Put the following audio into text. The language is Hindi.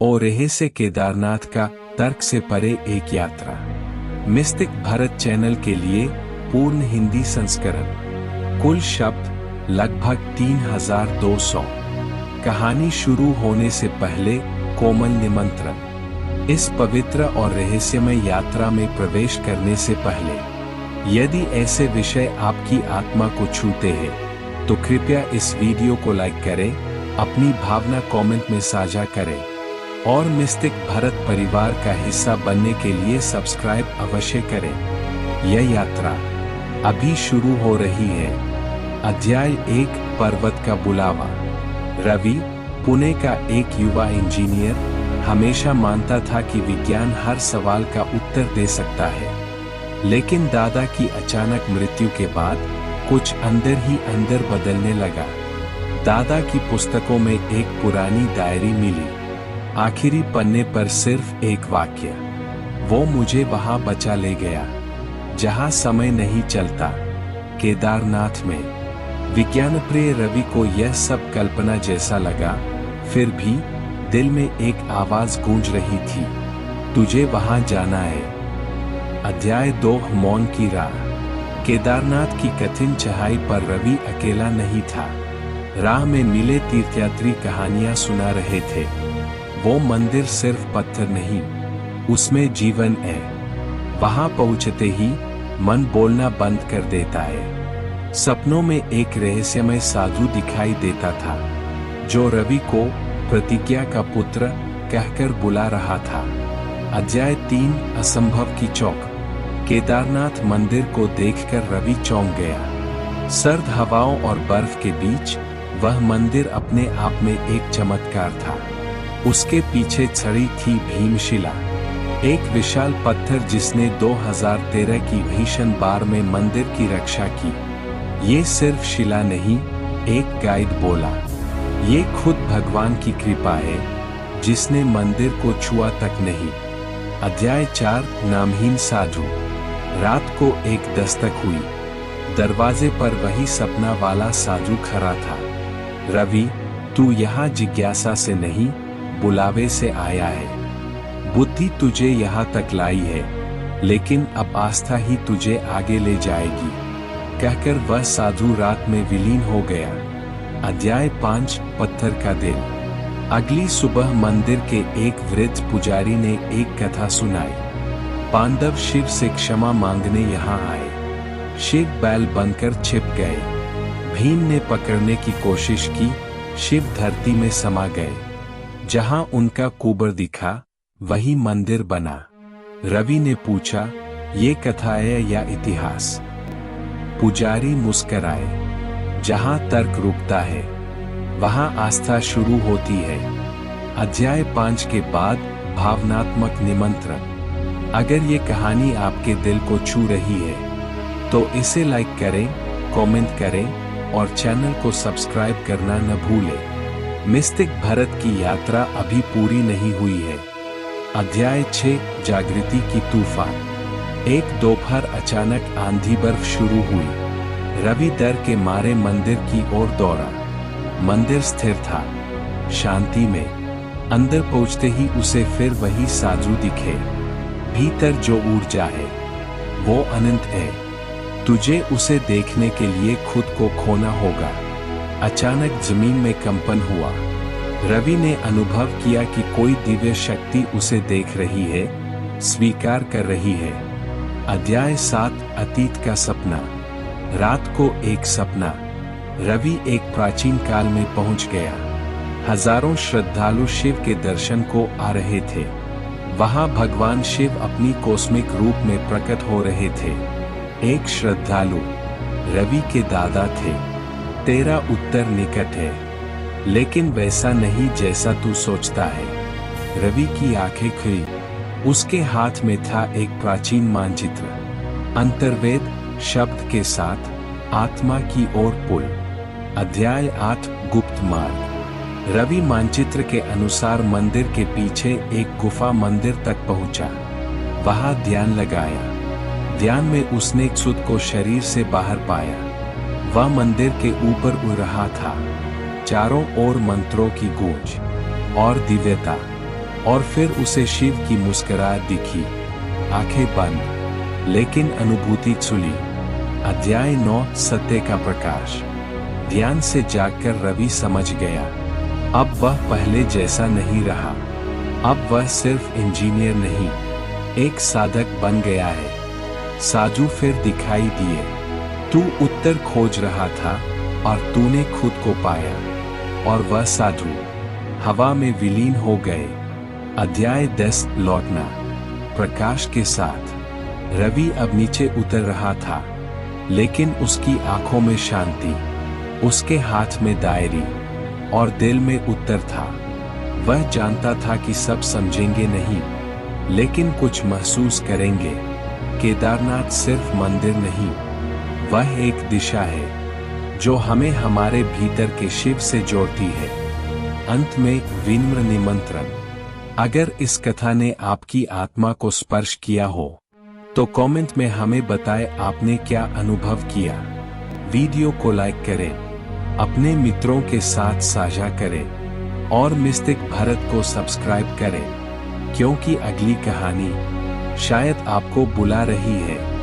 और रहस्य केदारनाथ का तर्क से परे एक यात्रा। मिस्टिक भारत चैनल के लिए पूर्ण हिंदी संस्करण। कुल शब्द लगभग 3200। कहानी शुरू होने से पहले कोमल निमंत्रण। इस पवित्र और रहस्यमय यात्रा में प्रवेश करने से पहले, यदि ऐसे विषय आपकी आत्मा को छूते हैं तो कृपया इस वीडियो को लाइक करें, अपनी भावना कमेंट में साझा करें और मिस्टिक भारत परिवार का हिस्सा बनने के लिए सब्सक्राइब अवश्य करें। यह यात्रा अभी शुरू हो रही है। अध्याय 1, पर्वत का बुलावा। रवि, पुणे का एक युवा इंजीनियर, हमेशा मानता था कि विज्ञान हर सवाल का उत्तर दे सकता है। लेकिन दादा की अचानक मृत्यु के बाद कुछ अंदर ही अंदर बदलने लगा। दादा की पुस्तकों में एक पुरानी डायरी मिली। आखिरी पन्ने पर सिर्फ एक वाक्य, वो मुझे वहां बचा ले गया जहां समय नहीं चलता, केदारनाथ में। विज्ञान प्रिय रवि को यह सब कल्पना जैसा लगा, फिर भी दिल में एक आवाज गूंज रही थी, तुझे वहां जाना है। अध्याय 2, मौन की राह। केदारनाथ की कठिन चढ़ाई पर रवि अकेला नहीं था। राह में मिले तीर्थयात्री कहानियां सुना रहे थे। वो मंदिर सिर्फ पत्थर नहीं, उसमें जीवन है। वहां पहुंचते ही मन बोलना बंद कर देता है। सपनों में एक रहस्यमय साधु दिखाई देता था, जो रवि को प्रतिज्ञा का पुत्र कहकर बुला रहा था। अध्याय 3, असंभव की चौक। केदारनाथ मंदिर को देखकर रवि चौंक गया। सर्द हवाओं और बर्फ के बीच वह मंदिर अपने आप में एक चमत्कार था। उसके पीछे छड़ी थी भीमशिला, एक विशाल पत्थर जिसने 2013 की भीषण बाढ़ में मंदिर की रक्षा की। ये सिर्फ शिला नहीं, एक गाइड बोला, ये खुद भगवान की कृपा है जिसने मंदिर को छुआ तक नहीं। अध्याय 4, नामहीन साधु। रात को एक दस्तक हुई। दरवाजे पर वही सपना वाला साधु खड़ा था। रवि, तू यहाँ जिज्ञासा से नहीं, बुलावे से आया है। बुद्धि तुझे यहाँ तक लाई है, लेकिन अब आस्था ही तुझे आगे ले जाएगी, कहकर वह साधु रात में विलीन हो गया। अध्याय 5, पत्थर का दिल। अगली सुबह मंदिर के एक वृद्ध पुजारी ने एक कथा सुनाई। पांडव शिव से क्षमा मांगने यहाँ आए। शिव बैल बनकर छिप गए। भीम ने पकड़ने की कोशिश की, शिव धरती में समा गए। जहां उनका कुबर दिखा, वही मंदिर बना। रवि ने पूछा, ये कथा है या इतिहास? पुजारी मुस्कराए, जहां तर्क रुकता है, वहां आस्था शुरू होती है। अध्याय 5 के बाद, भावनात्मक निमंत्रण। अगर ये कहानी आपके दिल को छू रही है तो इसे लाइक करें, कमेंट करें और चैनल को सब्सक्राइब करना न भूलें। मिस्टिक भारत की यात्रा अभी पूरी नहीं हुई है। अध्याय 6, जागृति की तूफान। एक दोपहर अचानक आंधी बर्फ शुरू हुई। रवि डर के मारे मंदिर की ओर दौड़ा। मंदिर स्थिर था, शांति में। अंदर पहुंचते ही उसे फिर वही साधु दिखे। भीतर जो ऊर्जा है, वो अनंत है। तुझे उसे देखने के लिए खुद को खोना होगा। अचानक जमीन में कंपन हुआ। रवि ने अनुभव किया कि कोई दिव्य शक्ति उसे देख रही है, स्वीकार कर रही है। अध्याय 7, अतीत का सपना। रात को एक सपना। रवि एक प्राचीन काल में पहुंच गया। हजारों श्रद्धालु शिव के दर्शन को आ रहे थे। वहां भगवान शिव अपनी कॉस्मिक रूप में प्रकट हो रहे थे। एक श्रद्धालु रवि के दादा थे। तेरा उत्तर निकट है, लेकिन वैसा नहीं जैसा तू सोचता है। रवि की आंखें खुली। उसके हाथ में था एक प्राचीन मानचित्र, अंतर्वेद शब्द के साथ, आत्मा की ओर पुल। अध्याय 8, गुप्त मार्ग। रवि मानचित्र के अनुसार मंदिर के पीछे एक गुफा मंदिर तक पहुंचा। वहां ध्यान लगाया। ध्यान में उसने एक सुध को शरीर से बाहर पाया। वह मंदिर के ऊपर उड़ रहा था। चारों ओर मंत्रों की गूंज और दिव्यता। और फिर उसे शिव की मुस्कुराहट दिखी। आंखें बंद, लेकिन अनुभूति चुली। अध्याय 9 सत्य का प्रकाश। ध्यान से जागकर रवि समझ गया, अब वह पहले जैसा नहीं रहा। अब वह सिर्फ इंजीनियर नहीं, एक साधक बन गया है। साजू फिर दिखाई दिए। तू उत्तर खोज रहा था और तूने खुद को पाया। और वह साधु हवा में विलीन हो गए। अध्याय 10 लौटना। प्रकाश के साथ रवि अब नीचे उतर रहा था, लेकिन उसकी आंखों में शांति, उसके हाथ में डायरी और दिल में उत्तर था। वह जानता था कि सब समझेंगे नहीं, लेकिन कुछ महसूस करेंगे। केदारनाथ सिर्फ मंदिर नहीं, वह एक दिशा है जो हमें हमारे भीतर के शिव से जोड़ती है। अंत में विनम्र निमंत्रण, अगर इस कथा ने आपकी आत्मा को स्पर्श किया हो तो कमेंट में हमें बताएं आपने क्या अनुभव किया। वीडियो को लाइक करें, अपने मित्रों के साथ साझा करें और मिस्टिक भारत को सब्सक्राइब करें, क्योंकि अगली कहानी शायद आपको बुला रही है।